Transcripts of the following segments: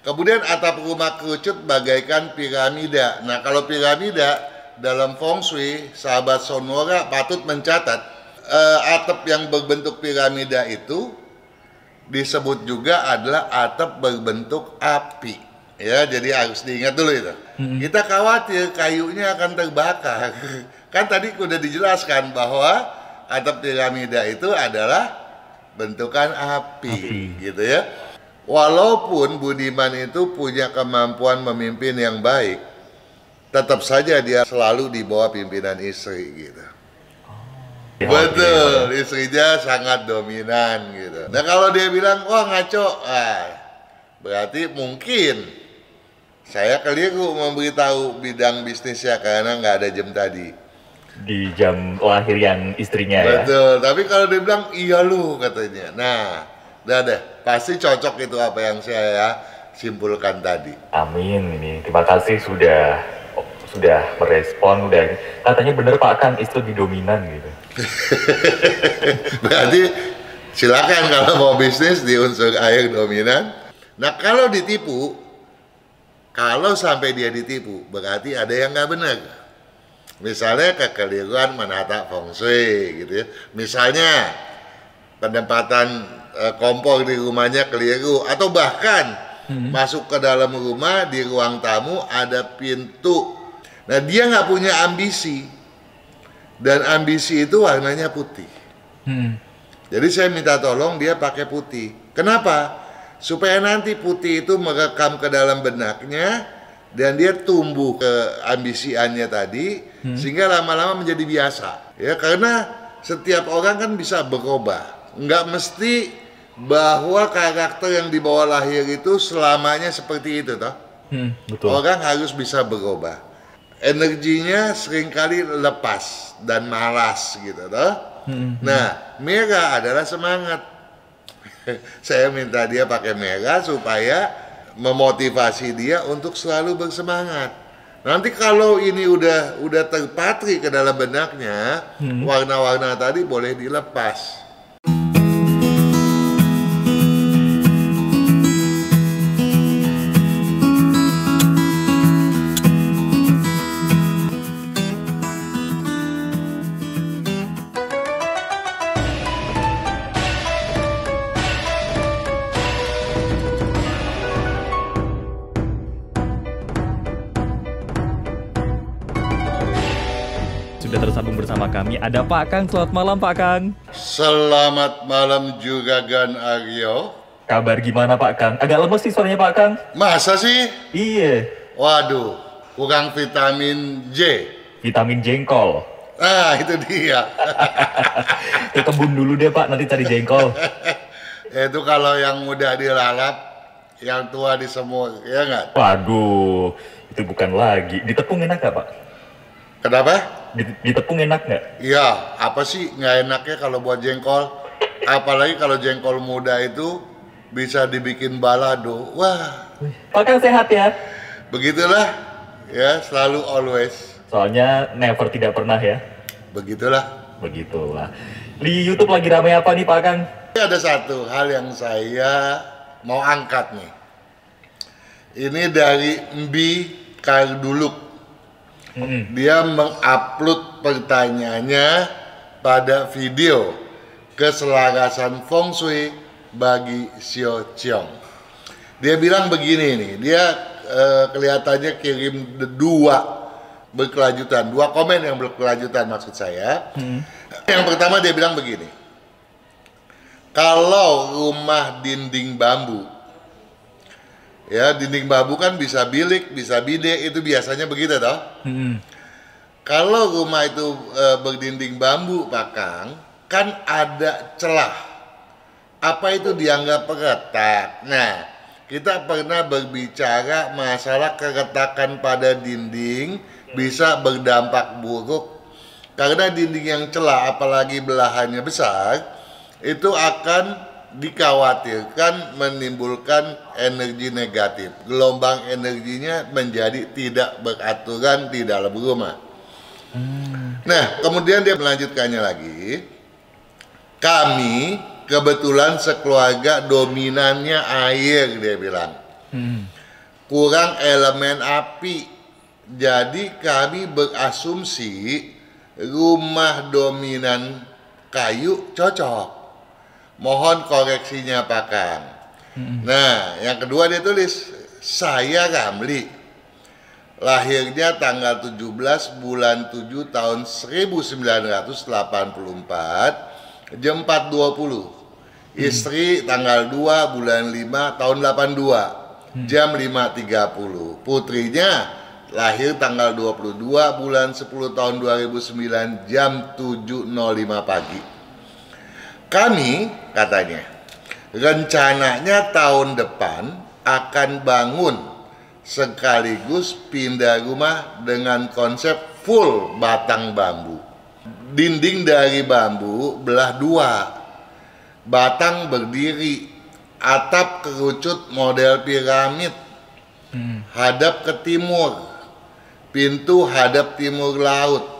Kemudian atap rumah kerucut bagaikan piramida. Nah, kalau piramida dalam feng shui, sahabat Sonora patut mencatat atap yang berbentuk piramida itu disebut juga adalah atap berbentuk api. Ya, jadi harus diingat dulu itu. Kita khawatir kayunya akan terbakar. Kan tadi udah dijelaskan bahwa atap piramida itu adalah bentukan api. Gitu ya. Walaupun Budiman itu punya kemampuan memimpin yang baik, tetap saja dia selalu di bawah pimpinan istri gitu. Betul, istrinya sangat dominan gitu. Nah kalau dia bilang, wah ngaco, berarti mungkin saya keliru memberitahu bidang bisnisnya karena nggak ada jam tadi. Di jam lahirian istrinya. Betul, ya? Tapi kalau dia bilang, iya lu katanya. Nah, udah deh, pasti cocok itu apa yang saya simpulkan tadi. Amin, ini terima kasih sudah merespon, udah katanya bener Pak Kang itu lebih dominan gitu. Berarti silakan kalau mau bisnis di unsur air dominan. Nah kalau ditipu, kalau sampai dia ditipu, berarti ada yang nggak benar. Misalnya kekeliruan menata feng shui gitu ya. Misalnya penempatan kompor di rumahnya keliru, atau bahkan masuk ke dalam rumah di ruang tamu ada pintu. Nah dia nggak punya ambisi, dan ambisi itu warnanya putih. Jadi saya minta tolong dia pakai putih. Kenapa? Supaya nanti putih itu merekam ke dalam benaknya dan dia tumbuh ke ambisiannya tadi, sehingga lama-lama menjadi biasa. Ya karena setiap orang kan bisa berubah. Nggak mesti bahwa karakter yang dibawa lahir itu selamanya seperti itu toh. Betul. Orang harus bisa berubah. Energinya seringkali lepas dan malas gitu toh. Nah, merah adalah semangat. Saya minta dia pakai merah supaya memotivasi dia untuk selalu bersemangat. Nanti kalau ini udah terpatri ke dalam benaknya, warna-warna tadi boleh dilepas. Sudah tersambung bersama kami, ada Pak Kang. Selamat malam Pak Kang. Selamat malam juga Gan Aryo. Kabar gimana Pak Kang? Agak lemes sih suaranya Pak Kang. Masa sih? Iya. Waduh, kurang vitamin J. Vitamin jengkol. Ah, itu dia. Ke kebun dulu deh Pak, nanti cari jengkol. Itu kalau yang muda dilalap, yang tua disemur, ya nggak? Waduh, itu bukan lagi. Ditepung enak gak Pak? Kenapa? Ditepung enak nggak? Iya, apa sih nggak enaknya kalau buat jengkol? Apalagi kalau jengkol muda itu bisa dibikin balado. Wah, Pak Kang sehat ya? begitulah. Ya, selalu always. Soalnya never tidak pernah ya? Begitulah. Begitulah. Di YouTube lagi ramai apa nih Pak Kang? Ada satu hal yang saya mau angkat nih. Ini dari Mbi Karduluk. Dia mengupload pertanyaannya pada video keselarasan feng shui bagi Xiao Qiong. Dia bilang begini nih, dia kelihatannya kirim dua komen yang berkelanjutan maksud saya. Yang pertama dia bilang begini, kalau rumah dinding bambu, ya dinding bambu kan bisa bilik, bisa bide, itu biasanya begitu toh. Kalau rumah itu berdinding bambu Pak Kang, kan ada celah. Apa itu dianggap retak? Nah, kita pernah berbicara masalah keretakan pada dinding bisa berdampak buruk karena dinding yang celah, apalagi belahannya besar, itu akan dikhawatirkan menimbulkan energi negatif. Gelombang energinya menjadi tidak beraturan di dalam rumah. Nah, kemudian dia melanjutkannya lagi. Kami kebetulan sekeluarga dominannya air, dia bilang. kurang elemen api. Jadi kami berasumsi rumah dominan kayu cocok. Mohon koreksinya Pak Kang. Nah, yang kedua dia tulis, saya Ramli, lahirnya tanggal 17 bulan 7 tahun 1984, jam 4.20. Istri tanggal 2 bulan 5 tahun 82, jam 5.30. Putrinya lahir tanggal 22 bulan 10 tahun 2009, jam 7.05 pagi. Kami, katanya, rencananya tahun depan akan bangun sekaligus pindah rumah dengan konsep full batang bambu. Dinding dari bambu belah dua, batang berdiri, atap kerucut model piramid, hadap ke timur, pintu hadap timur laut.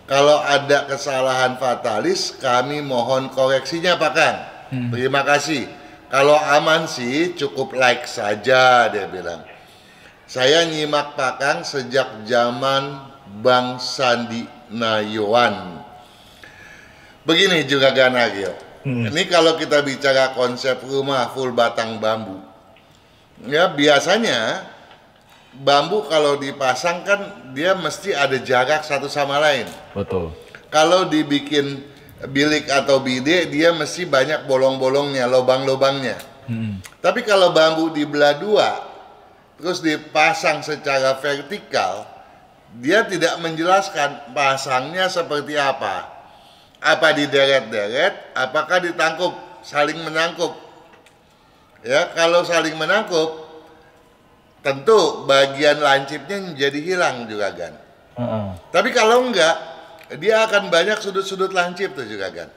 Kalau ada kesalahan fatalis, kami mohon koreksinya Pak Kang. Terima kasih. Kalau aman sih cukup like saja, dia bilang. Saya nyimak Pak Kang sejak zaman Bang Sandi Nayawan. Begini juga Ganagio. Ini kalau kita bicara konsep rumah full batang bambu, ya biasanya bambu kalau dipasang kan dia mesti ada jarak satu sama lain. Betul. Kalau dibikin bilik atau bidet, dia mesti banyak bolong-bolongnya, lubang-lubangnya. Tapi kalau bambu dibelah dua, terus dipasang secara vertikal, dia tidak menjelaskan pasangnya seperti apa. Apa dideret-deret, apakah ditangkup, saling menangkup. Ya, kalau saling menangkup, tentu bagian lancipnya jadi hilang juga kan. Tapi kalau enggak, dia akan banyak sudut-sudut lancip tuh juga kan.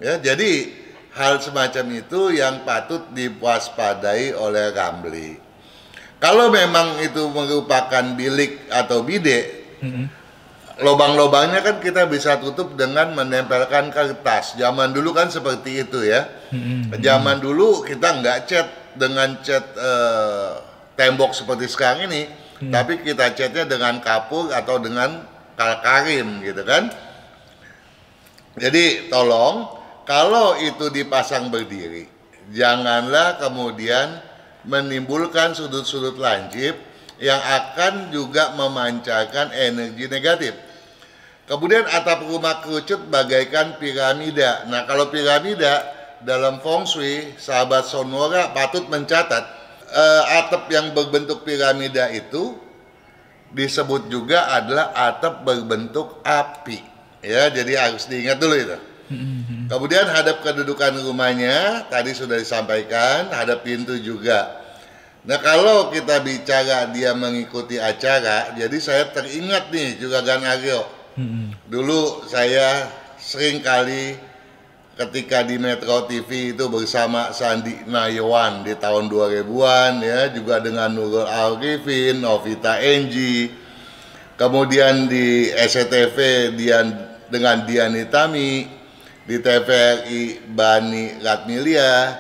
Ya, jadi hal semacam itu yang patut diwaspadai oleh Ramli. Kalau memang itu merupakan bilik atau bidet, lubang-lubangnya kan kita bisa tutup dengan menempelkan kertas. Zaman dulu kan seperti itu ya. Zaman dulu kita nggak cat dengan cat tembok seperti sekarang ini, tapi kita catnya dengan kapur atau dengan kalkarim gitu kan. Jadi tolong kalau itu dipasang berdiri, janganlah kemudian menimbulkan sudut-sudut lancip yang akan juga memancarkan energi negatif. Kemudian atap rumah kerucut bagaikan piramida. Nah, kalau piramida dalam feng shui, sahabat Sonora patut mencatat, atap yang berbentuk piramida itu disebut juga adalah atap berbentuk api. Ya, jadi harus diingat dulu itu. Kemudian hadap kedudukan rumahnya tadi sudah disampaikan, hadap pintu juga. Nah, kalau kita bicara dia mengikuti acara, jadi saya teringat nih juga Ganagio. Dulu saya sering kali ketika di Metro TV itu bersama Sandi Nayawan di tahun 2000-an ya, juga dengan Nurul Arifin, Novita Enji, kemudian di SCTV dengan Dian Nitami, di TVRI Bani Ratmilia,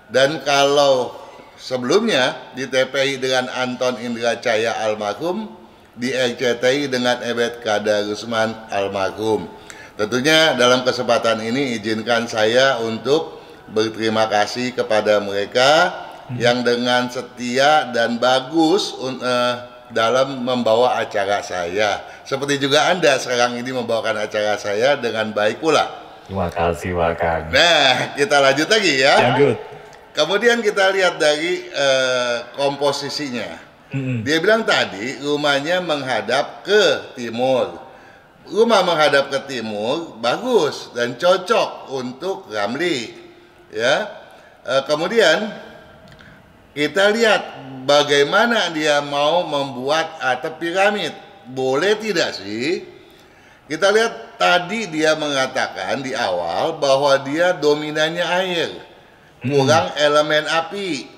dan kalau sebelumnya di TPI dengan Anton Indra Caya almarhum, di RCTI dengan Ebet Kadarusman almarhum. Tentunya dalam kesempatan ini izinkan saya untuk berterima kasih kepada mereka yang dengan setia dan bagus dalam membawa acara saya. Seperti juga Anda sekarang ini membawakan acara saya dengan baik pula. Terima kasih Pak Kang. Nah, kita lanjut lagi ya. Lanjut. Kemudian kita lihat dari komposisinya. Dia bilang tadi rumahnya menghadap ke timur. Rumah menghadap ke timur bagus dan cocok untuk Ramli. Ya. Kemudian kita lihat bagaimana dia mau membuat atap piramid. Boleh tidak sih? Kita lihat tadi dia mengatakan di awal bahwa dia dominannya air, kurang elemen api.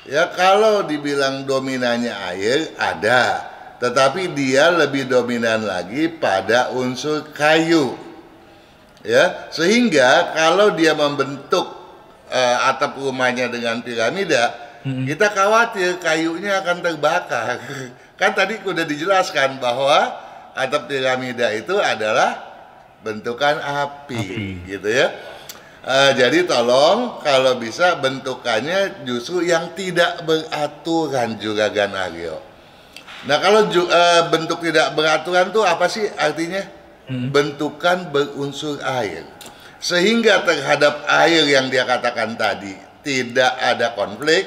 Ya, kalau dibilang dominannya air ada, tetapi dia lebih dominan lagi pada unsur kayu. Ya, sehingga kalau dia membentuk atap rumahnya dengan piramida, Kita khawatir kayunya akan terbakar. Kan tadi udah dijelaskan bahwa atap piramida itu adalah bentukan api. Gitu ya. Jadi tolong kalau bisa bentukannya justru yang tidak beraturan Juragan Aryo. Nah kalau bentuk tidak beraturan tuh apa sih artinya? Bentukan berunsur air. Sehingga terhadap air yang dia katakan tadi tidak ada konflik,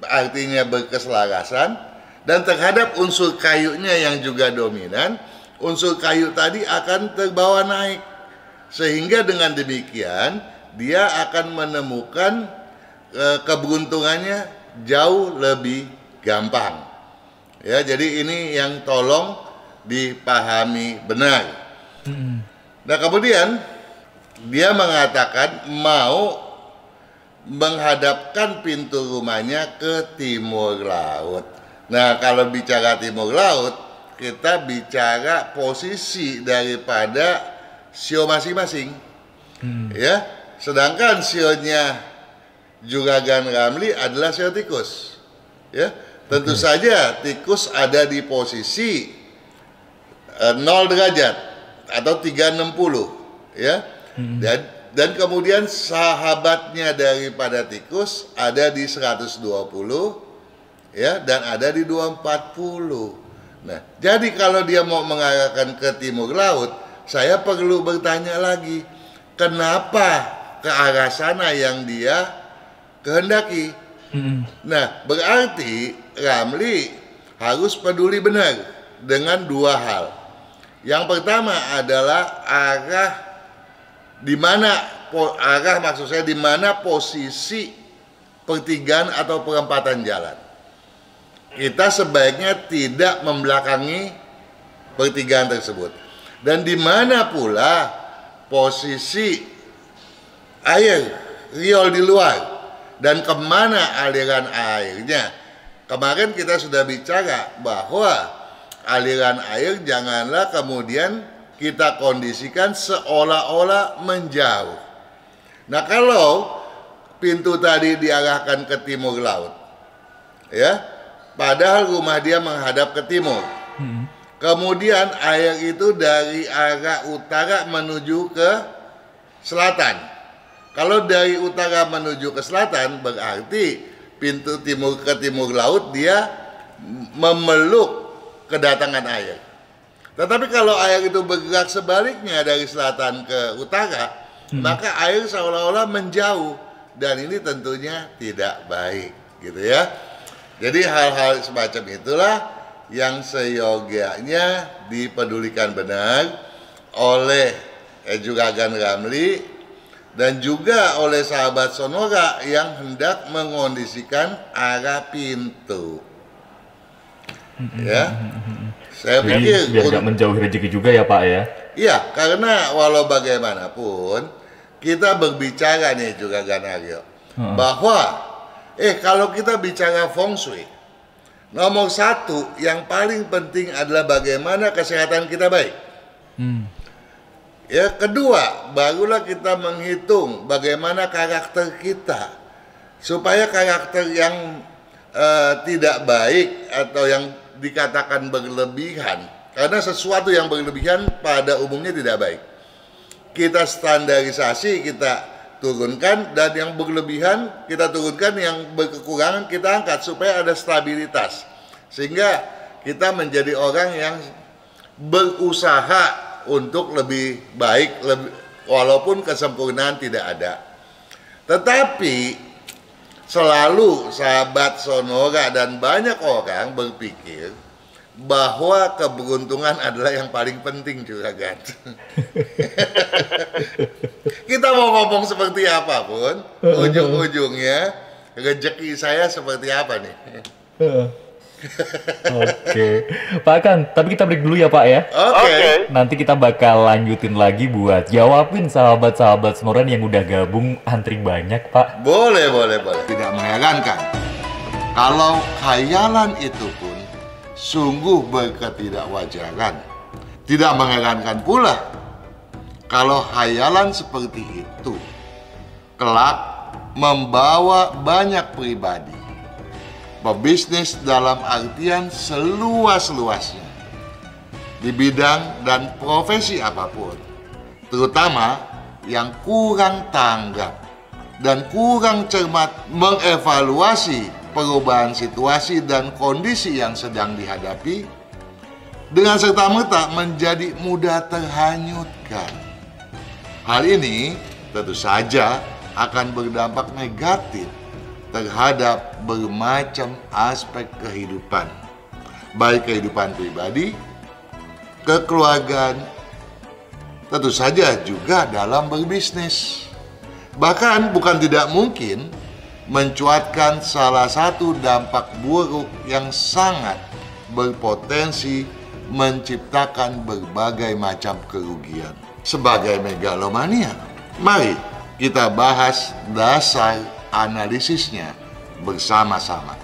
artinya berkeselarasan. Dan terhadap unsur kayunya yang juga dominan, unsur kayu tadi akan terbawa naik. Sehingga dengan demikian dia akan menemukan keberuntungannya jauh lebih gampang. Ya, jadi ini yang tolong dipahami benar. Nah kemudian dia mengatakan mau menghadapkan pintu rumahnya ke timur laut. Nah kalau bicara timur laut, kita bicara posisi daripada sio masing-masing. Ya, sedangkan sionya Juragan Ramli adalah sio tikus. Ya, tentu saja tikus ada di posisi 0 derajat atau 360, ya. Dan kemudian sahabatnya daripada tikus ada di 120, ya, dan ada di 240. Nah, jadi kalau dia mau mengarahkan ke timur laut, saya perlu bertanya lagi, kenapa ke arah sana yang dia kehendaki? Nah, berarti Ramli harus peduli benar dengan dua hal. Yang pertama adalah maksud saya di mana posisi pertigaan atau perempatan jalan. Kita sebaiknya tidak membelakangi pertigaan tersebut. Dan di mana pula posisi air riol di luar dan kemana aliran airnya. Kemarin kita sudah bicara bahwa aliran air janganlah kemudian kita kondisikan seolah-olah menjauh. Nah kalau pintu tadi diarahkan ke timur laut, ya, padahal rumah dia menghadap ke timur. Kemudian air itu dari arah utara menuju ke selatan. Kalau dari utara menuju ke selatan berarti pintu timur ke timur laut dia memeluk kedatangan air. Tetapi kalau air itu bergerak sebaliknya dari selatan ke utara, maka air seolah-olah menjauh dan ini tentunya tidak baik, gitu ya. Jadi hal-hal semacam itulah yang seyogianya dipedulikan benar oleh Juragan Ramli dan juga oleh sahabat Sonora yang hendak mengondisikan arah pintu. Ya, saya pikir biar tidak menjauhi rezeki juga ya Pak ya. Iya, karena walau bagaimanapun kita berbicara nih Juragan Aryo bahwa kalau kita bicara feng shui, nomor satu yang paling penting adalah bagaimana kesehatan kita baik. Ya, kedua barulah kita menghitung bagaimana karakter kita supaya karakter yang tidak baik atau yang dikatakan berlebihan, karena sesuatu yang berlebihan pada umumnya tidak baik. Kita standarisasi, kita turunkan, dan yang berlebihan kita turunkan, yang berkekurangan kita angkat supaya ada stabilitas. Sehingga kita menjadi orang yang berusaha untuk lebih baik, walaupun kesempurnaan tidak ada. Tetapi selalu sahabat Sonora dan banyak orang berpikir bahwa keberuntungan adalah yang paling penting Juragan. Kita mau ngomong seperti apapun, ujung-ujungnya rezeki saya seperti apa nih? Oke, Pak Kang, tapi kita break dulu ya Pak ya. Oke. Nanti kita bakal lanjutin lagi buat jawabin sahabat-sahabat Senoran yang udah gabung antri banyak Pak. Boleh. Tidak mengherankan kalau khayalan itu pun sungguh berketidakwajaran. Tidak mengherankan pula kalau khayalan seperti itu kelak membawa banyak pribadi pebisnis dalam artian seluas-luasnya di bidang dan profesi apapun, terutama yang kurang tanggap dan kurang cermat mengevaluasi perubahan situasi dan kondisi yang sedang dihadapi, dengan serta-merta menjadi mudah terhanyutkan. Hal ini tentu saja akan berdampak negatif terhadap bermacam aspek kehidupan, baik kehidupan pribadi, kekeluargaan, tentu saja juga dalam berbisnis. Bahkan bukan tidak mungkin mencuatkan salah satu dampak buruk yang sangat berpotensi menciptakan berbagai macam kerugian. Sebagai megalomania, mari kita bahas dasar analisisnya bersama-sama.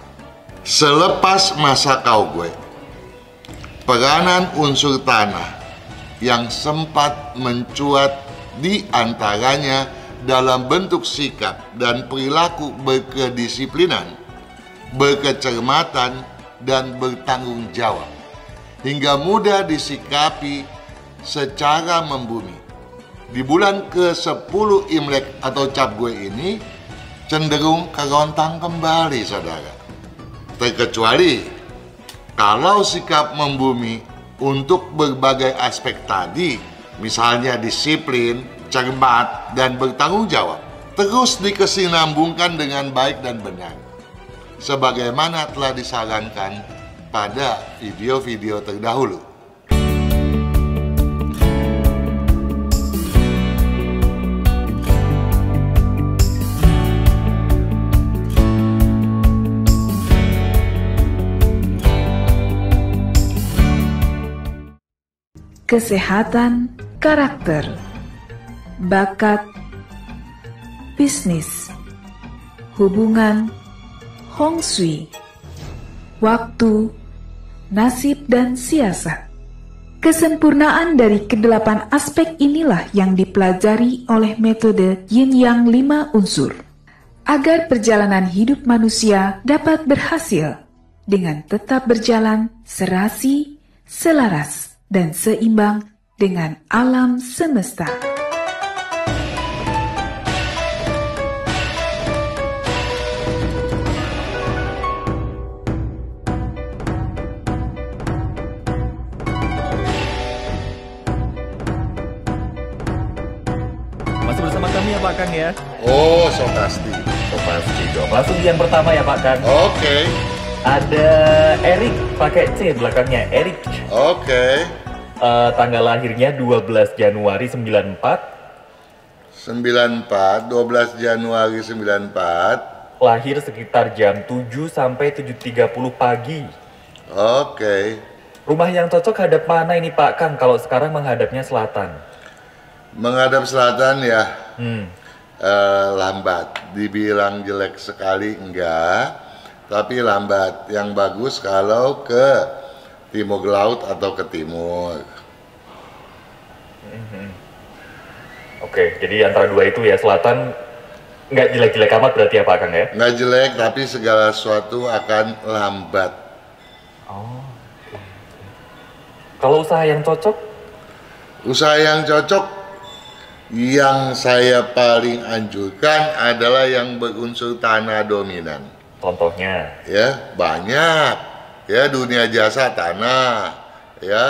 Selepas masa Cowboy, peranan unsur tanah yang sempat mencuat di antaranya dalam bentuk sikap dan perilaku berkedisiplinan, berkecermatan, dan bertanggung jawab, hingga mudah disikapi secara membumi. Di bulan ke-10 Imlek atau Cap Gui ini cenderung kerontang kembali, saudara. Terkecuali kalau sikap membumi untuk berbagai aspek tadi, misalnya disiplin, cermat, dan bertanggung jawab, terus dikesinambungkan dengan baik dan benar, sebagaimana telah disarankan pada video-video terdahulu. Kesehatan karakter, bakat, bisnis, hubungan, Hong Shui, waktu, nasib, dan siasat. Kesempurnaan dari kedelapan aspek inilah yang dipelajari oleh metode Yin Yang 5 unsur, agar perjalanan hidup manusia dapat berhasil dengan tetap berjalan serasi, selaras, dan seimbang dengan alam semesta. Masih bersama kami ya Pak Kang ya? Oh, so pasti. Oh, pasti dong. Langsung yang pertama ya Pak Kang. Oke. Ada Erik, pakai C belakangnya, Erik. Oke. Tanggal lahirnya 12 Januari 94. 12 Januari 94. Lahir sekitar jam 7 sampai 7.30 pagi. Oke. Rumah yang cocok hadap mana ini Pak Kang kalau sekarang menghadapnya selatan? Menghadap selatan ya. Lambat. Dibilang jelek sekali enggak, tapi lambat. Yang bagus kalau ke timur laut atau ke timur. Oke, jadi antara dua itu ya, selatan nggak jelek-jelek amat berarti ya Pak Kang ya? Nggak jelek, tapi segala sesuatu akan lambat. Oh. Kalau usaha yang cocok? Usaha yang cocok, yang saya paling anjurkan adalah yang berunsur tanah dominan. Contohnya? Ya, banyak. Ya, dunia jasa tanah. Ya,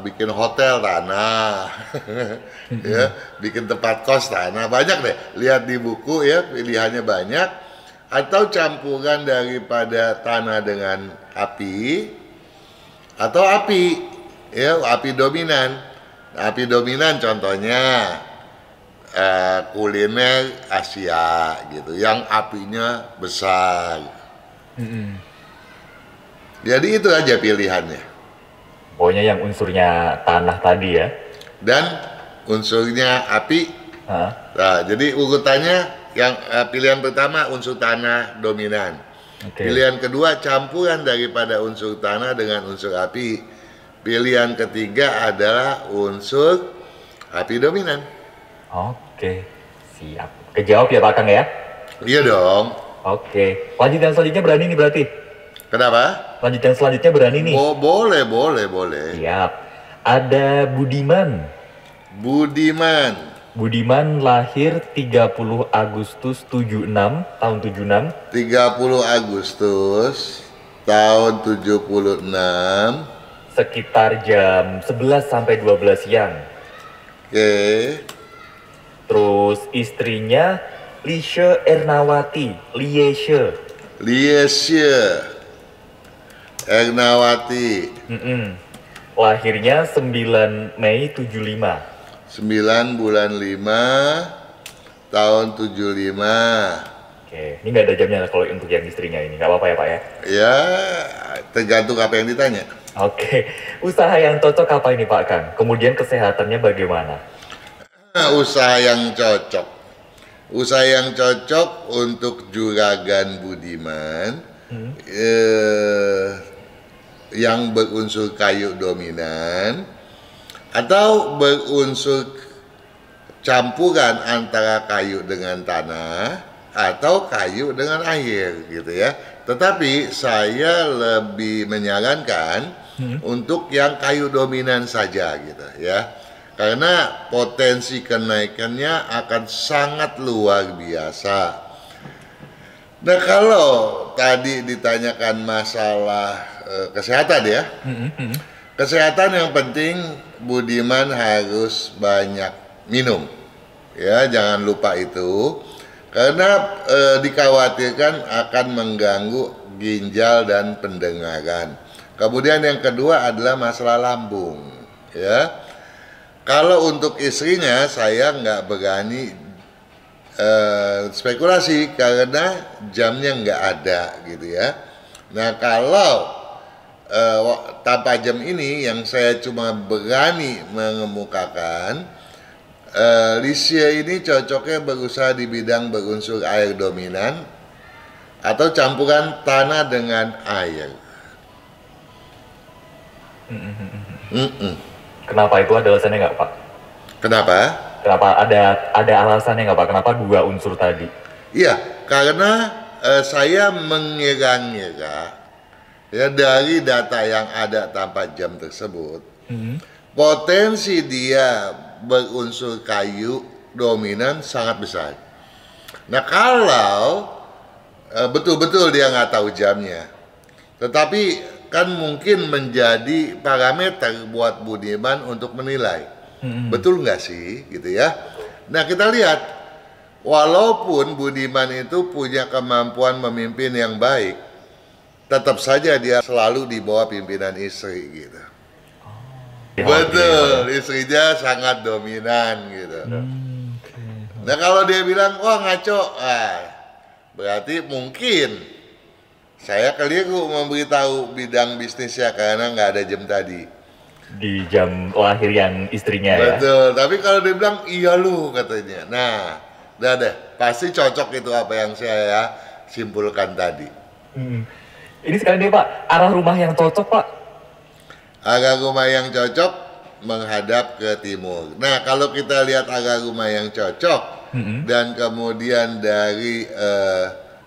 bikin hotel tanah. Ya, bikin tempat kos tanah. Banyak deh. Lihat di buku ya, pilihannya banyak. Atau campuran daripada tanah dengan api atau api. Ya, api dominan. Api dominan contohnya kuliner Asia gitu, yang apinya besar. Jadi itu aja pilihannya. Pokoknya yang unsurnya tanah tadi ya. Dan unsurnya api. Nah, jadi urutannya yang pilihan pertama unsur tanah dominan. Pilihan kedua campuran daripada unsur tanah dengan unsur api. Pilihan ketiga adalah unsur api dominan. Oke, siap. Kejawab ya Pak Kang ya? Iya dong. Oke, lanjut yang selanjutnya berani nih berarti. Kenapa? Lanjut yang selanjutnya berani nih. Boleh. Siap. Ada Budiman. Budiman. Budiman lahir 30 Agustus 76 tahun 76. 30 Agustus tahun 76. Sekitar jam 11 sampai 12 siang. Oke. Terus istrinya Lieshe Ernawati. Lieshe Ernawati. Lahirnya 9 Mei 75. 9 bulan 5 tahun 75. Oke, ini nggak ada jamnya kalau untuk yang istrinya ini, nggak apa-apa ya Pak ya? Ya, tergantung apa yang ditanya. Oke, usaha yang cocok apa ini Pak Kang? Kemudian kesehatannya bagaimana? Usaha yang cocok. Usaha yang cocok untuk Juragan Budiman yang berunsur kayu dominan atau berunsur campuran antara kayu dengan tanah atau kayu dengan air gitu ya. Tetapi saya lebih menyarankan untuk yang kayu dominan saja gitu ya. Karena potensi kenaikannya akan sangat luar biasa. Nah, kalau tadi ditanyakan masalah kesehatan ya, kesehatan yang penting Budiman harus banyak minum, ya jangan lupa itu, karena dikhawatirkan akan mengganggu ginjal dan pendengaran. Kemudian yang kedua adalah masalah lambung, ya. Kalau untuk istrinya saya nggak berani spekulasi karena jamnya nggak ada gitu ya. Nah kalau tanpa jam ini yang saya cuma berani mengemukakan, Lieshe ini cocoknya berusaha di bidang berunsur air dominan atau campuran tanah dengan air. Kenapa itu ada alasannya nggak Pak? Kenapa? Kenapa ada alasannya nggak Pak? Kenapa dua unsur tadi? Iya, karena saya mengira-ngira ya dari data yang ada tanpa jam tersebut, potensi dia berunsur kayu dominan sangat besar. Nah kalau betul-betul dia nggak tahu jamnya, tetapi kan mungkin menjadi parameter buat Budiman untuk menilai. Betul nggak sih gitu ya. Nah kita lihat, walaupun Budiman itu punya kemampuan memimpin yang baik, tetap saja dia selalu di bawah pimpinan istri gitu. Betul, istrinya sangat dominan gitu. Nah kalau dia bilang, wah ngaco, berarti mungkin saya keliru memberitahu bidang bisnisnya karena nggak ada jam tadi. Di jam lahir yang istrinya ya? Betul, tapi kalau dia bilang, iya lu katanya. Nah, udah deh, pasti cocok itu apa yang saya simpulkan tadi. Ini sekali deh Pak, arah rumah yang cocok Pak? Arah rumah yang cocok menghadap ke timur. Nah, kalau kita lihat arah rumah yang cocok dan kemudian dari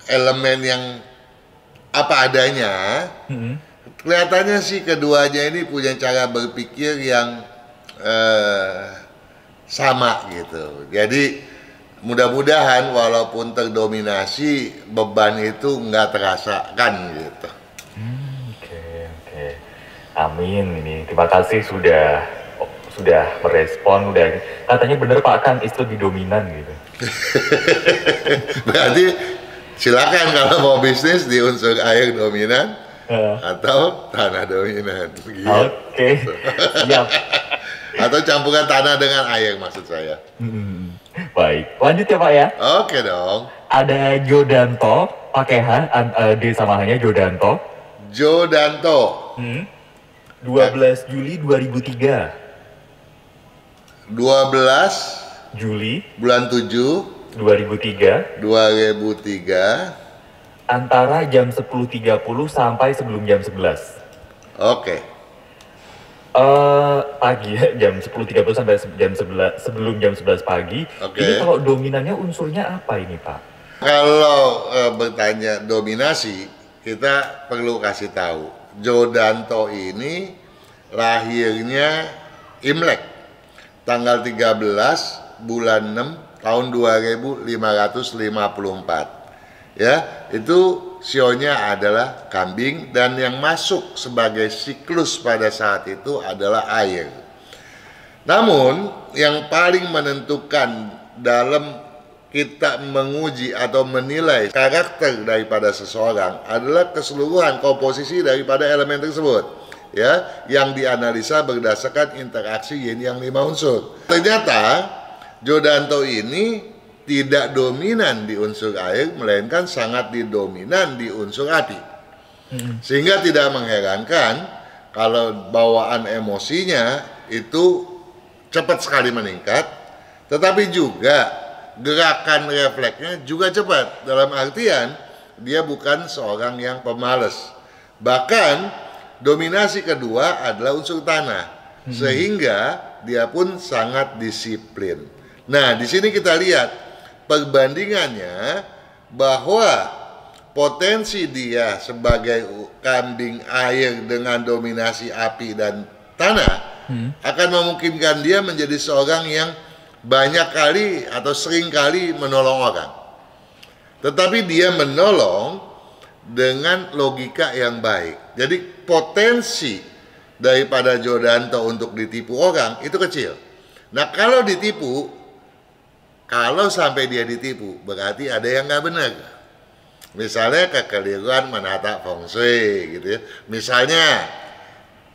elemen yang apa adanya, kelihatannya sih keduanya ini punya cara berpikir yang sama gitu. Jadi mudah-mudahan walaupun terdominasi beban itu nggak terasakan gitu. Oke. Amin. Ini terima kasih sudah merespon, udah katanya bener Pak Kang itu di dominan gitu. Berarti silakan kalau mau bisnis di unsur air dominan atau tanah dominan. Gitu. Oke. Siap. Atau campuran tanah dengan air maksud saya. Baik, lanjut ya Pak ya. Oke dong. Ada Jodanto, pakai H, D sama H-nya Jodanto. Jodanto. 12 Juli 2003. 12 Juli bulan 7 2003 antara jam 10.30 sampai sebelum jam 11. Oke. Pagi ya, jam 10.30 sampai jam 11 sebelum jam 11 pagi. Oke. Ini kalau dominannya unsurnya apa ini Pak? Kalau bertanya dominasi, kita perlu kasih tahu, Jodanto ini lahirnya Imlek, tanggal 13 bulan 6 tahun 2554. Ya, itu sionya adalah kambing dan yang masuk sebagai siklus pada saat itu adalah air. Namun yang paling menentukan dalam kita menguji atau menilai karakter daripada seseorang adalah keseluruhan komposisi daripada elemen tersebut, ya, yang dianalisa berdasarkan interaksi yin yang 5 unsur. Ternyata Jodanto ini tidak dominan di unsur air, melainkan sangat didominan di unsur api. Sehingga tidak mengherankan kalau bawaan emosinya itu cepat sekali meningkat, tetapi juga gerakan refleksnya juga cepat. Dalam artian dia bukan seorang yang pemalas. Bahkan dominasi kedua adalah unsur tanah, sehingga dia pun sangat disiplin. Nah, di sini kita lihat perbandingannya bahwa potensi dia sebagai kambing air dengan dominasi api dan tanah akan memungkinkan dia menjadi seorang yang banyak kali atau sering kali menolong orang. Tetapi dia menolong dengan logika yang baik. Jadi potensi daripada Jodanto untuk ditipu orang itu kecil. Nah, kalau ditipu, kalau sampai dia ditipu, berarti ada yang nggak benar. Misalnya kekeliruan menata feng shui gitu ya. Misalnya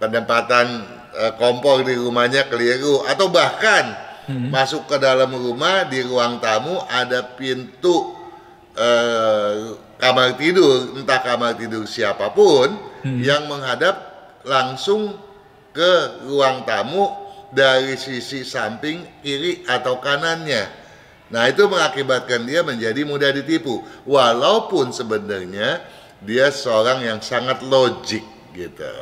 penempatan kompor di rumahnya keliru, atau bahkan masuk ke dalam rumah di ruang tamu ada pintu kamar tidur, entah kamar tidur siapapun yang menghadap langsung ke ruang tamu dari sisi samping kiri atau kanannya. Nah, itu mengakibatkan dia menjadi mudah ditipu, walaupun sebenarnya dia seorang yang sangat logik gitu.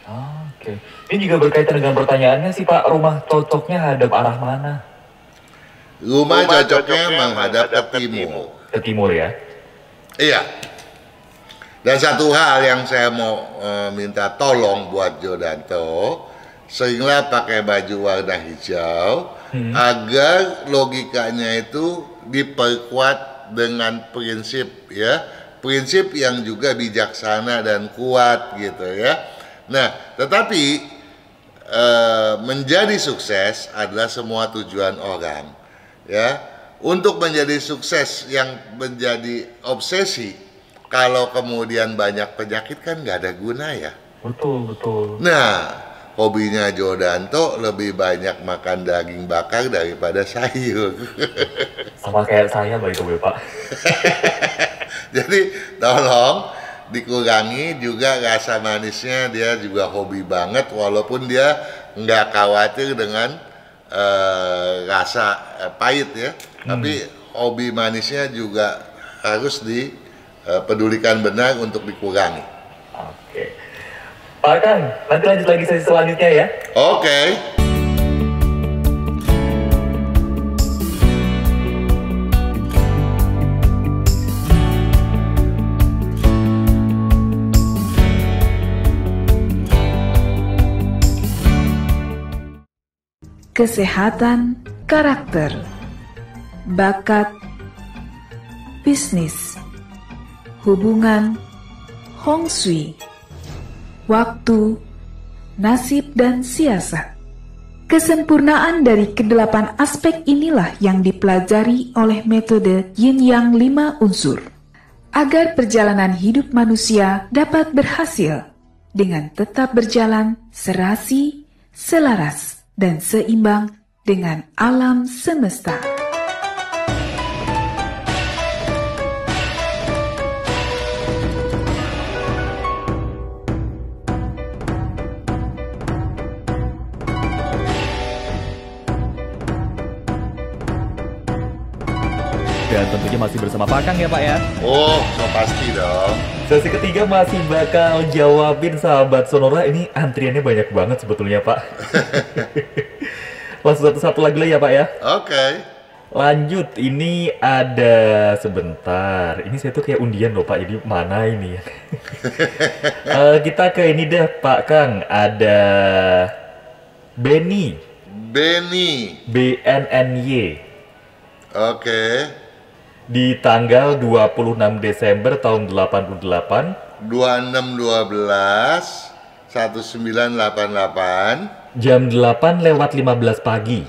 Oke. Ini juga berkaitan dengan pertanyaannya sih Pak, rumah cocoknya hadap arah mana? Rumah cocoknya menghadap ke timur. Ke timur ya? Iya. Dan satu hal yang saya mau minta tolong buat Jodanto, seringlah pakai baju warna hijau agar logikanya itu diperkuat dengan prinsip, ya, prinsip yang juga bijaksana dan kuat gitu ya. Nah, tetapi menjadi sukses adalah semua tujuan orang, ya. Untuk menjadi sukses yang menjadi obsesi, kalau kemudian banyak penyakit kan nggak ada guna ya. Betul, betul. Nah, hobinya Jodanto lebih banyak makan daging bakar daripada sayur. Sama kayak saya by the way Pak. Jadi tolong dikurangi juga rasa manisnya, dia juga hobi banget walaupun dia nggak khawatir dengan rasa pahit ya, tapi hobi manisnya juga harus dipedulikan benar untuk dikurangi. Oke. Pak Kang, nanti lanjut lagi sesi selanjutnya ya. Oke. Kesehatan, karakter, bakat, bisnis, hubungan, hong shui, waktu, nasib, dan siasat. Kesempurnaan dari kedelapan aspek inilah yang dipelajari oleh metode Yin Yang 5 unsur, agar perjalanan hidup manusia dapat berhasil dengan tetap berjalan serasi, selaras, dan seimbang dengan alam semesta. Dan tentunya masih bersama Pak Kang ya Pak ya. Oh, so pasti dong. Sesi ketiga masih bakal jawabin sahabat Sonora. Ini antriannya banyak banget sebetulnya Pak. Langsung satu-satu lagi lah ya Pak ya. Oke. Lanjut, ini ada sebentar. Ini saya tuh kayak undian loh Pak. Ini mana ini? Kita ke ini deh Pak Kang. Ada Benny, Benny. BNNY. Oke. Di tanggal 26 Desember tahun 88, 2612 1988 jam 8:15 pagi.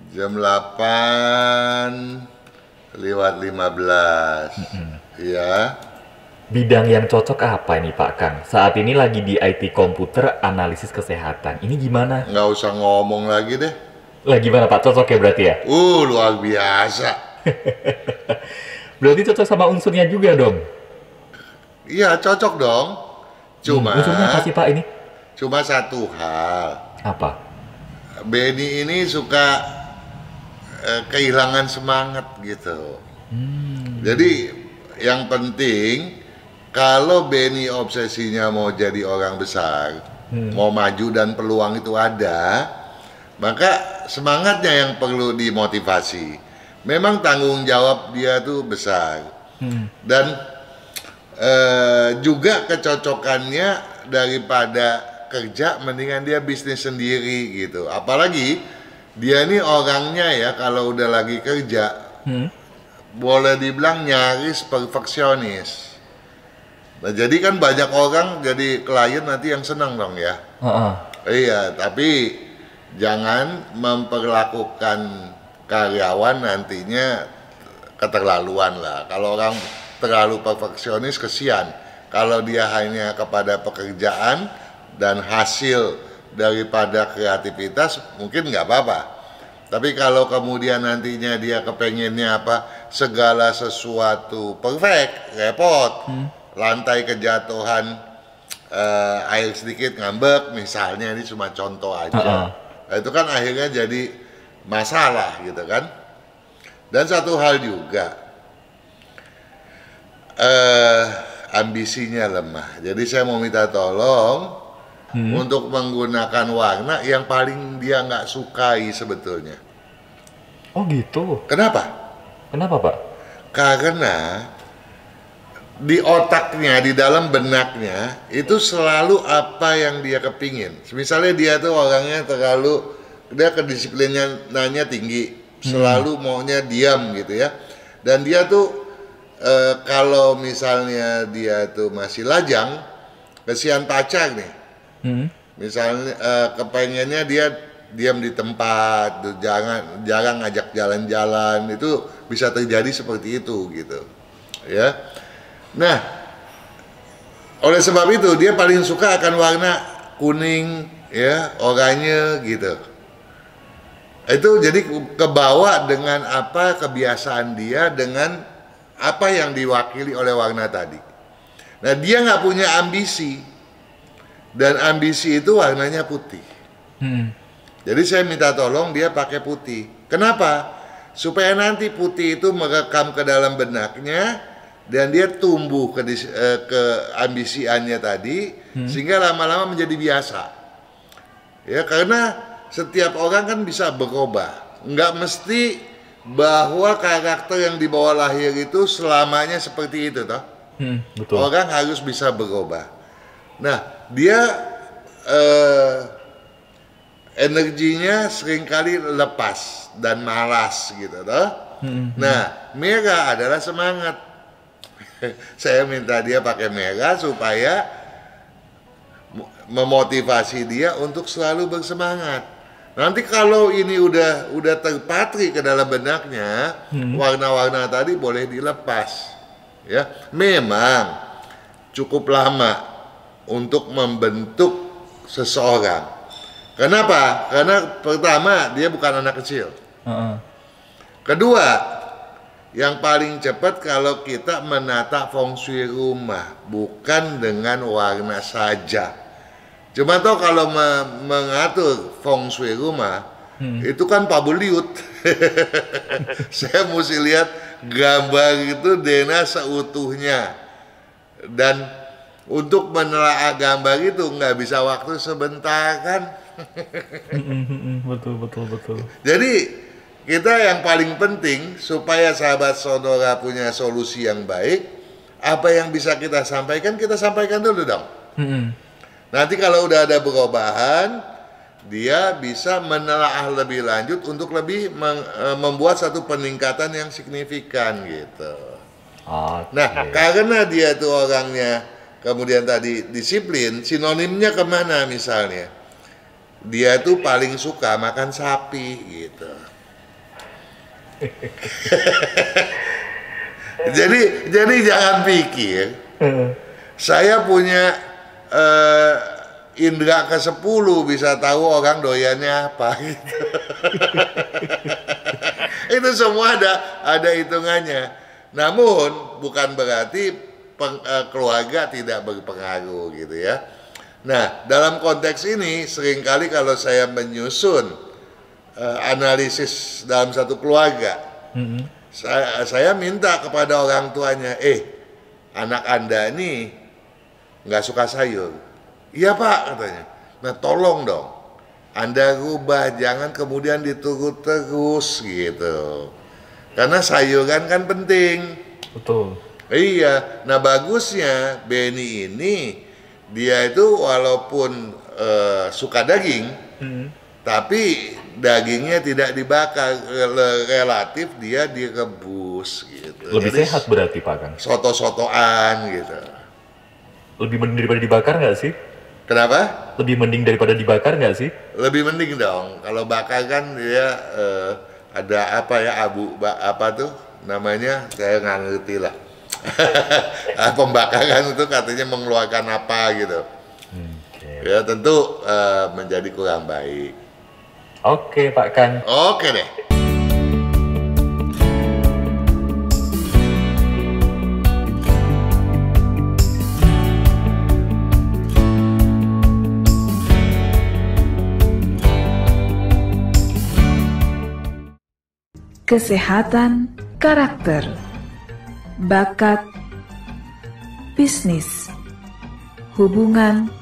jam 8:15. Iya. Bidang yang cocok apa ini Pak Kang? Saat ini lagi di IT komputer analisis kesehatan. Ini gimana? Nggak usah ngomong lagi deh. Lah gimana Pak? Cocok ya berarti ya? Luar biasa. Berarti cocok sama unsurnya juga dong? Iya, cocok dong. Cuma Unsurnya apa sih Pak ini? cuma satu hal. Apa? Benny ini suka kehilangan semangat gitu. Jadi yang penting kalau Benny obsesinya mau jadi orang besar, mau maju dan peluang itu ada, maka semangatnya yang perlu dimotivasi. Memang tanggung jawab dia tuh besar. Dan juga kecocokannya daripada kerja mendingan dia bisnis sendiri gitu. Apalagi dia ini orangnya ya kalau udah lagi kerja boleh dibilang nyaris perfeksionis. Nah jadi kan banyak orang jadi klien nanti yang senang dong ya. Iya, tapi jangan memperlakukan karyawan nantinya keterlaluan lah. Kalau orang terlalu perfeksionis kesian. Kalau dia hanya kepada pekerjaan dan hasil daripada kreativitas mungkin nggak apa-apa. Tapi kalau kemudian nantinya dia kepengennya apa segala sesuatu perfect, repot, lantai kejatuhan, air sedikit ngambek misalnya, ini cuma contoh aja. Nah, itu kan akhirnya jadi masalah gitu kan. Dan satu hal juga, ambisinya lemah. Jadi saya mau minta tolong untuk menggunakan warna yang paling dia nggak sukai sebetulnya. Oh gitu. Kenapa? Kenapa Pak? Karena di otaknya, di dalam benaknya itu selalu apa yang dia kepingin. Misalnya dia tuh orangnya dia kedisiplinannya tinggi, selalu maunya diam gitu ya. Dan dia tuh kalau misalnya dia tuh masih lajang, kesian pacar nih. Misalnya kepengennya dia diam di tempat, jarang ngajak jalan-jalan, itu bisa terjadi seperti itu gitu ya. Nah oleh sebab itu dia paling suka akan warna kuning ya, oranye gitu. Itu jadi kebawa dengan apa kebiasaan dia dengan apa yang diwakili oleh warna tadi. Nah dia nggak punya ambisi, dan ambisi itu warnanya putih. Jadi saya minta tolong dia pakai putih. Kenapa? Supaya nanti putih itu merekam ke dalam benaknya dan dia tumbuh ke ambisiannya tadi, sehingga lama-lama menjadi biasa. Ya karena setiap orang kan bisa berubah. Nggak mesti bahwa karakter yang dibawa lahir itu selamanya seperti itu toh. Betul. Orang harus bisa berubah. Nah, dia energinya seringkali lepas dan malas gitu toh. Nah, merah adalah semangat. Saya minta dia pakai merah supaya memotivasi dia untuk selalu bersemangat. Nanti kalau ini udah terpatri ke dalam benaknya, warna-warna tadi boleh dilepas. Ya, memang cukup lama untuk membentuk seseorang. Kenapa? Karena pertama dia bukan anak kecil. Kedua, yang paling cepat kalau kita menata feng shui rumah, bukan dengan warna saja. Cuma toh kalau mengatur feng shui rumah, itu kan pabuliut. Saya mesti lihat gambar itu dena seutuhnya. Dan untuk menelaah gambar itu nggak bisa waktu sebentar kan. Betul. Jadi kita yang paling penting supaya sahabat Sonora punya solusi yang baik, apa yang bisa kita sampaikan dulu dong. Nanti kalau udah ada perubahan, dia bisa menelaah lebih lanjut untuk lebih membuat satu peningkatan yang signifikan gitu. Nah, karena dia tuh orangnya kemudian tadi disiplin, sinonimnya kemana misalnya? Dia tuh paling suka makan sapi gitu. jadi jangan pikir saya punya indra ke-10 bisa tahu orang doyannya apa gitu. Itu semua ada hitungannya. Namun bukan berarti keluarga tidak berpengaruh gitu ya. Nah, dalam konteks ini seringkali kalau saya menyusun analisis dalam satu keluarga, saya minta kepada orang tuanya, anak Anda ini nggak suka sayur. Iya Pak, katanya. Nah tolong dong, Anda rubah, jangan kemudian diturut terus gitu. Karena sayuran kan penting. Betul. Iya, nah bagusnya Benny ini, dia itu walaupun suka daging, tapi dagingnya tidak dibakar, relatif dia direbus gitu. Lebih jadi, sehat berarti Pak Kang? Soto-sotoan gitu. Lebih mending daripada dibakar nggak sih? Kenapa? Lebih mending daripada dibakar nggak sih? Lebih mending dong. Kalau bakar kan dia ada apa ya, apa tuh namanya, saya nggak ngerti lah. Pembakaran itu katanya mengeluarkan apa gitu. Ya tentu menjadi kurang baik. Oke Pak Kang. Oke deh. Kesehatan karakter, bakat, bisnis, hubungan,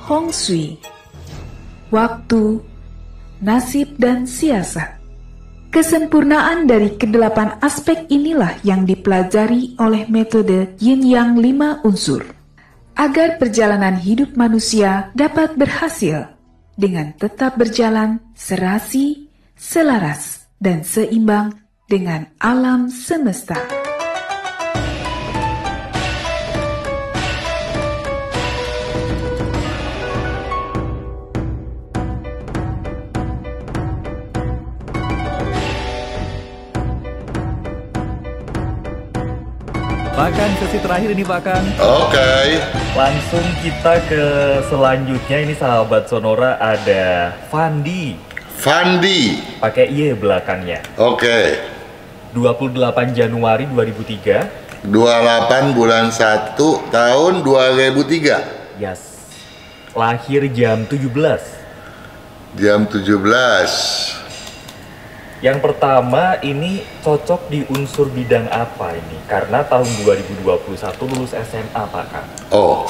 Hong Shui, waktu, nasib dan siasat. Kesempurnaan dari kedelapan aspek inilah yang dipelajari oleh metode Yin Yang 5 unsur, agar perjalanan hidup manusia dapat berhasil dengan tetap berjalan serasi, selaras, dan seimbang dengan alam semesta. Pak Kang, sesi terakhir ini Pak Kang. Oke. Langsung kita ke selanjutnya, ini sahabat Sonora ada Fandi. Pakai Y belakangnya. Oke. 28 Januari 2003. 28 bulan 1 tahun 2003. Yes. Lahir jam 17. Jam 17. Yang pertama, ini cocok di unsur bidang apa ini? Karena tahun 2021 lulus SMA Pak Kang. Oh.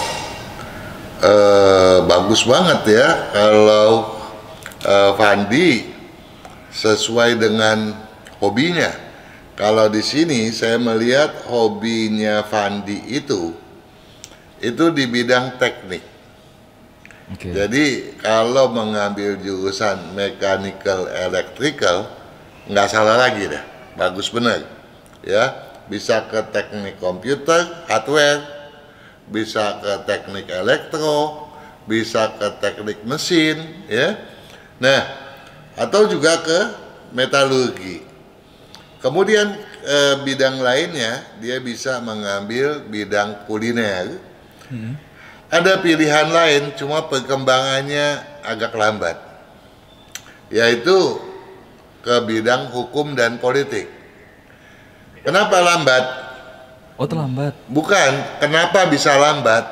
Bagus banget ya kalau Fandi sesuai dengan hobinya. Kalau di sini saya melihat hobinya Fandi itu di bidang teknik. Jadi kalau mengambil jurusan mechanical electrical nggak salah lagi dah, bagus bener ya. Bisa ke teknik komputer, hardware, bisa ke teknik elektro, bisa ke teknik mesin ya. Nah, atau juga ke metalurgi. Kemudian bidang lainnya dia bisa mengambil bidang kuliner. Ada pilihan lain, cuma perkembangannya agak lambat, yaitu ke bidang hukum dan politik. Kenapa lambat? Oh, terlambat? Bukan, kenapa bisa lambat?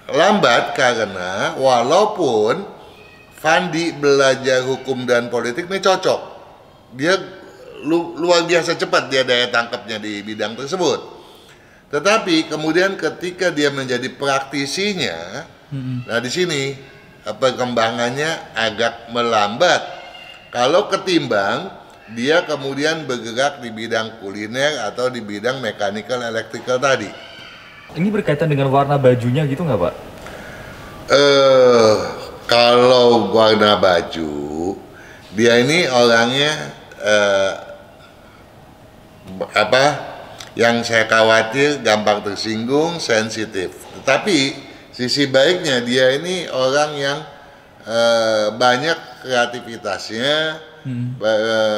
Lambat karena walaupun Fandi belajar hukum dan politik ini cocok, dia luar biasa cepat dia daya tangkapnya di bidang tersebut. Tetapi kemudian ketika dia menjadi praktisinya, nah di sini perkembangannya agak melambat. Kalau ketimbang dia kemudian bergerak di bidang kuliner atau di bidang mechanical electrical tadi. Ini berkaitan dengan warna bajunya gitu nggak Pak? Kalau warna baju, dia ini orangnya yang saya khawatir gampang tersinggung, sensitif. Tetapi sisi baiknya dia ini orang yang banyak kreativitasnya,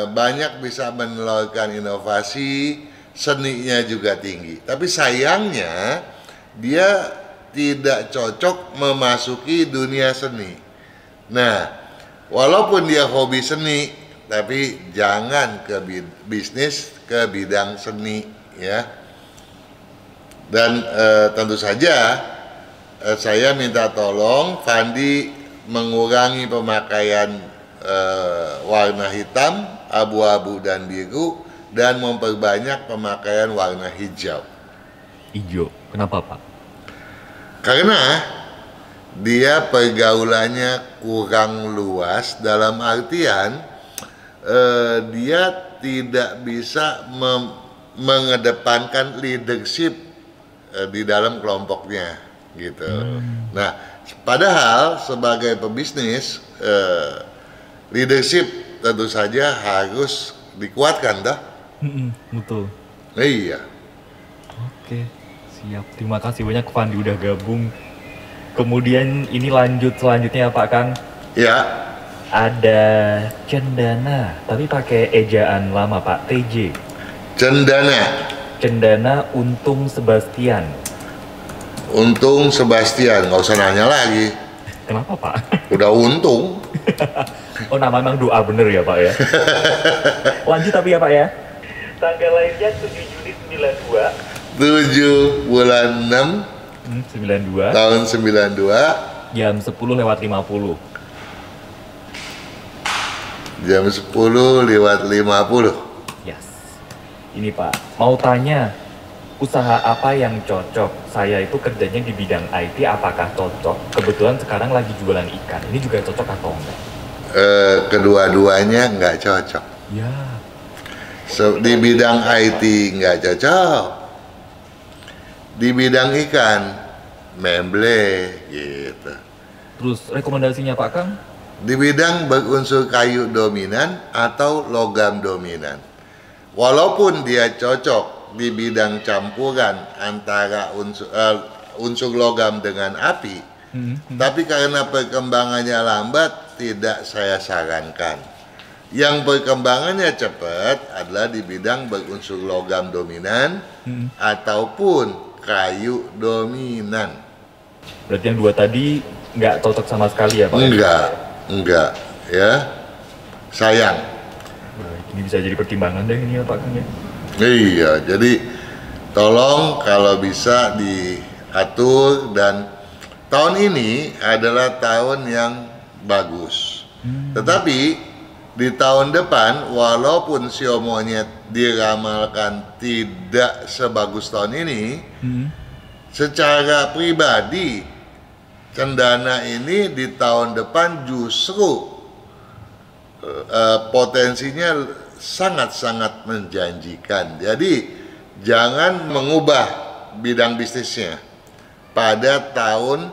banyak bisa menelurkan inovasi, seninya juga tinggi. Tapi sayangnya dia tidak cocok memasuki dunia seni. Nah, walaupun dia hobi seni, tapi jangan ke bisnis ke bidang seni ya. Dan tentu saja saya minta tolong Fandi mengurangi pemakaian warna hitam, abu-abu dan biru, dan memperbanyak pemakaian warna hijau. Hijau, kenapa Pak? Karena dia pergaulannya kurang luas, dalam artian dia tidak bisa mengedepankan leadership di dalam kelompoknya gitu. Nah, padahal sebagai pebisnis leadership tentu saja harus dikuatkan, toh? Betul. Iya. Oke, siap. Terima kasih banyak Fandi udah gabung. Kemudian ini lanjut selanjutnya Pak Kang. Ya. Ada Cendana, tapi pakai ejaan lama Pak, TJ. Cendana Untung Sebastian. Untung Sebastian, nggak usah nanya lagi. Kenapa Pak? Udah untung. Oh, nama memang doa bener ya Pak ya. Lanjut tapi ya Pak ya. Tanggal lahirnya 7 Juli 92. 7 bulan 6 92 tahun 92 jam 10:50. Jam 10:50. Yes. Ini Pak, mau tanya, usaha apa yang cocok? Saya itu kerjanya di bidang IT, apakah cocok? Kebetulan sekarang lagi jualan ikan, ini juga cocok atau enggak? Kedua-duanya nggak cocok. Ya. Di bidang IT nggak cocok. Di bidang ikan, memble gitu. Terus rekomendasinya Pak Kang? Di bidang berunsur kayu dominan atau logam dominan. Walaupun dia cocok di bidang campuran antara unsur logam dengan api, tapi karena perkembangannya lambat, tidak saya sarankan. Yang perkembangannya cepat adalah di bidang berunsur logam dominan ataupun kayu dominan. Berarti yang dua tadi nggak cocok sama sekali ya Pak? Enggak, ya. Sayang. Baik, ini bisa jadi pertimbangan deh ini ya Pak Kang ya? Iya, jadi tolong kalau bisa diatur, dan tahun ini adalah tahun yang bagus. Tetapi di tahun depan, walaupun sio monyet diramalkan tidak sebagus tahun ini, secara pribadi Cendana ini di tahun depan justru potensinya sangat-sangat menjanjikan. Jadi jangan mengubah bidang bisnisnya pada tahun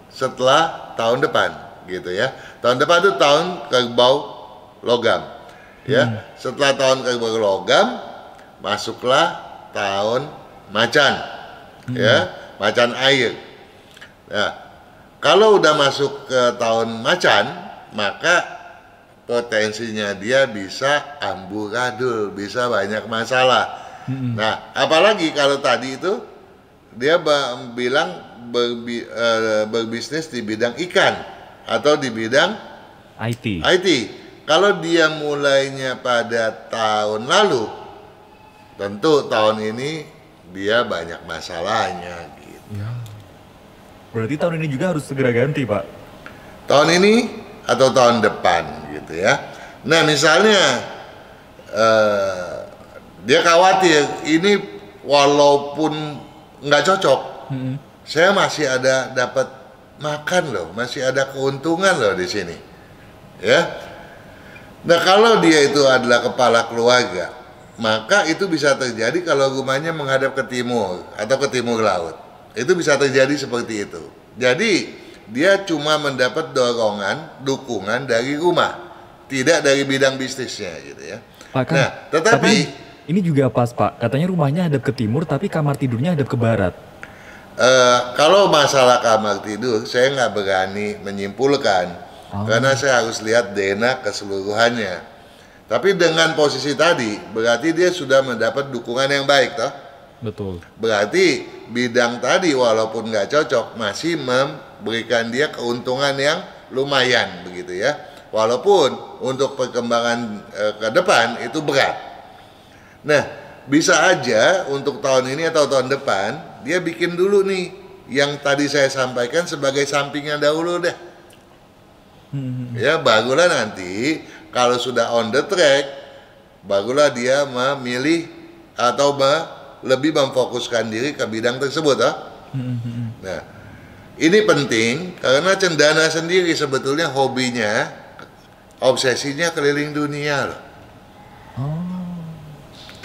setelah tahun depan, gitu ya. Tahun depan itu tahun kerbau logam, ya. Setelah tahun kerbau logam, masuklah tahun macan, ya, macan air. Nah, kalau udah masuk ke tahun macan, maka potensinya dia bisa amburadul, bisa banyak masalah. Nah, apalagi kalau tadi itu dia bilang berbisnis di bidang ikan atau di bidang IT. Kalau dia mulainya pada tahun lalu, tentu tahun ini dia banyak masalahnya gitu. Ya. Berarti tahun ini juga harus segera ganti Pak? Tahun ini atau tahun depan gitu ya. Nah misalnya dia khawatir ini walaupun nggak cocok, saya masih ada dapat makan loh, masih ada keuntungan loh di sini, ya. Nah, kalau dia itu adalah kepala keluarga, maka itu bisa terjadi kalau rumahnya menghadap ke timur atau ke timur laut. Itu bisa terjadi seperti itu. Jadi, dia cuma mendapat dukungan dari rumah, tidak dari bidang bisnisnya gitu ya. Pak, kan, Nah, tetapi ini juga pas Pak, katanya rumahnya hadap ke timur tapi kamar tidurnya hadap ke barat. kalau masalah kamar tidur, saya nggak berani menyimpulkan. Karena saya harus lihat DNA keseluruhannya. Tapi dengan posisi tadi, berarti dia sudah mendapat dukungan yang baik, toh? Betul. Berarti bidang tadi walaupun nggak cocok, masih memberikan dia keuntungan yang lumayan, begitu ya. Walaupun untuk perkembangan ke depan itu berat. Nah, bisa aja untuk tahun ini atau tahun depan, dia bikin dulu nih, yang tadi saya sampaikan sebagai sampingan dahulu deh. Ya, barulah nanti kalau sudah on the track, barulah dia memilih atau lebih memfokuskan diri ke bidang tersebut, toh? Nah, ini penting karena Cendana sendiri sebetulnya hobinya, obsesinya keliling dunia loh.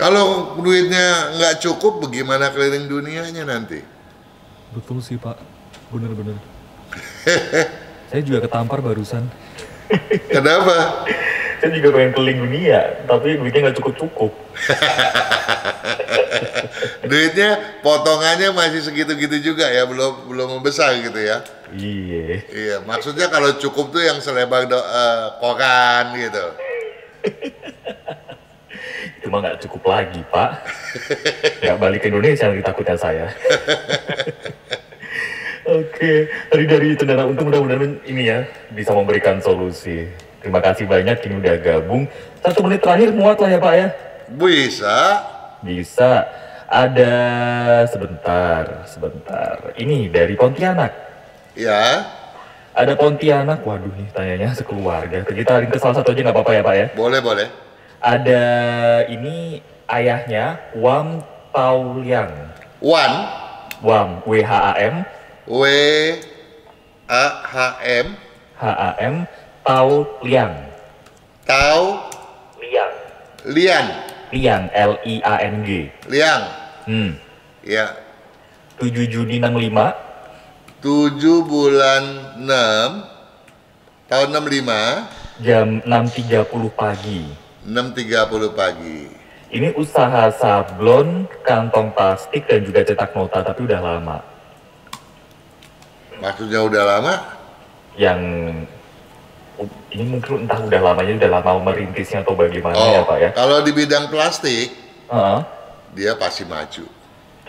Kalau duitnya nggak cukup, bagaimana keliling dunianya nanti? Betul sih Pak, bener-bener. Saya juga ketampar barusan. Kenapa? Saya juga pengen keliling dunia, tapi duitnya nggak cukup-cukup. Duitnya potongannya masih segitu-gitu juga ya, belum membesar gitu ya. Iya. Iya, maksudnya kalau cukup tuh yang selebar koran gitu. Itu mah nggak cukup lagi Pak. Nggak balik ke Indonesia lagi takutnya saya. Oke, dari Cendana Untung mudah-mudahan ini ya bisa memberikan solusi. Terima kasih banyak ini udah gabung. 1 menit terakhir muat lah ya Pak ya? Bisa. Ada sebentar. Ini dari Pontianak. Ya, Ada Pontianak, waduh nih tanyanya sekeluarga. Kita ring ke salah satu aja nggak apa-apa ya Pak ya? boleh. Ada ini ayahnya Wam Tauliang. Wam WHAM HAM Tauliang. Liang LIANG. Liang. Ya. 7 Juni 65 7 bulan 6 tahun 65 jam 6.30 pagi. 6.30 pagi. Ini usaha sablon, kantong plastik dan juga cetak nota tapi udah lama. Maksudnya udah lama? Yang ini mungkin entah udah lama merintisnya atau bagaimana ya Pak ya? Kalau di bidang plastik, Heeh. dia pasti maju.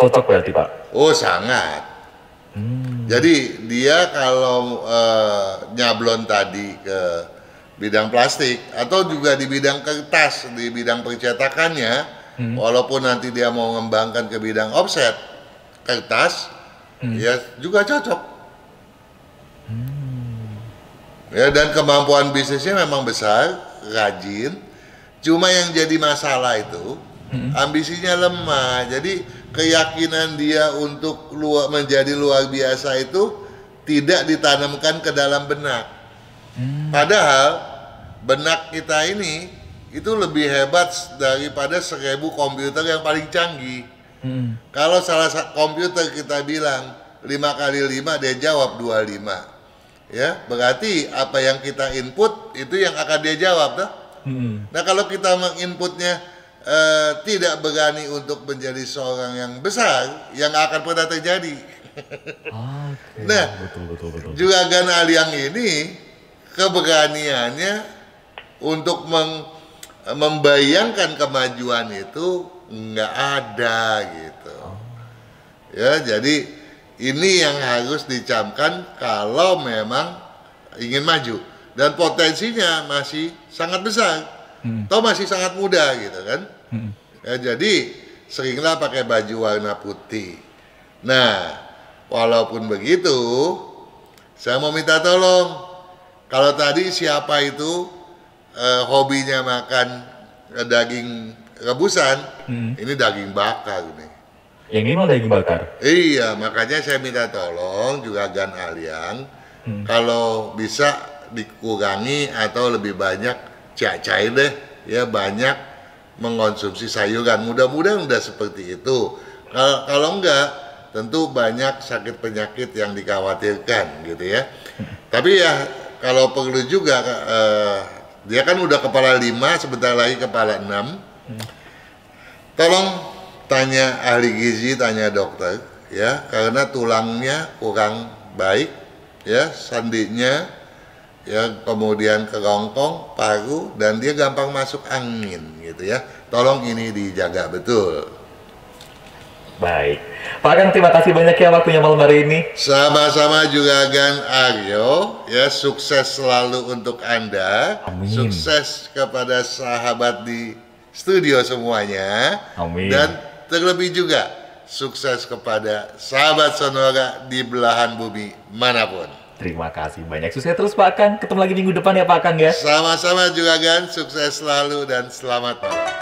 Cocok berarti Pak? Oh, sangat. Jadi dia kalau nyablon tadi ke bidang plastik atau juga di bidang kertas, di bidang percetakannya, walaupun nanti dia mau mengembangkan ke bidang offset kertas, ya juga cocok. Ya, dan kemampuan bisnisnya memang besar, rajin. Cuma yang jadi masalah itu ambisinya lemah. Jadi keyakinan dia untuk menjadi luar biasa itu tidak ditanamkan ke dalam benak. Padahal benak kita ini itu lebih hebat daripada 1000 komputer yang paling canggih. Kalau salah satu komputer kita bilang 5 kali 5, dia jawab 25. Ya, berarti apa yang kita input itu yang akan dia jawab, toh? Nah, kalau kita menginputnya tidak berani untuk menjadi seorang yang besar, yang akan pernah terjadi. Nah, betul. Juragan Aliang ini keberaniannya untuk membayangkan kemajuan itu nggak ada gitu. Ya, jadi ini yang harus dicamkan kalau memang ingin maju, dan potensinya masih sangat besar, atau masih sangat muda gitu kan. Ya, jadi seringlah pakai baju warna putih. Nah, walaupun begitu, saya mau minta tolong, kalau tadi siapa itu hobinya makan daging rebusan, ini daging bakar nih. Yang ini mau daging bakar? Iya, makanya saya minta tolong Juragan Aliang, kalau bisa dikurangi atau lebih banyak cair deh, ya banyak mengonsumsi sayuran. Mudah-mudahan udah seperti itu. Kalau enggak, tentu banyak sakit penyakit yang dikhawatirkan gitu ya. Tapi ya kalau perlu juga, dia kan udah kepala 5, sebentar lagi kepala 6. Tolong tanya ahli gizi, tanya dokter ya, karena tulangnya kurang baik ya, sandinya ya, kemudian kerongkong, paru, dan dia gampang masuk angin gitu ya. Tolong ini dijaga betul. Baik, Pak Kang, terima kasih banyak ya waktunya malam hari ini. Sama-sama juga Gan Aryo ya, sukses selalu untuk Anda. Amin. Sukses kepada sahabat di studio semuanya. Amin. Dan terlebih juga sukses kepada sahabat Sonora di belahan bumi manapun. Terima kasih banyak. Sukses terus Pak Kang. Ketemu lagi minggu depan ya Pak Kang ya. Sama-sama juga Gan, sukses selalu dan selamat malam.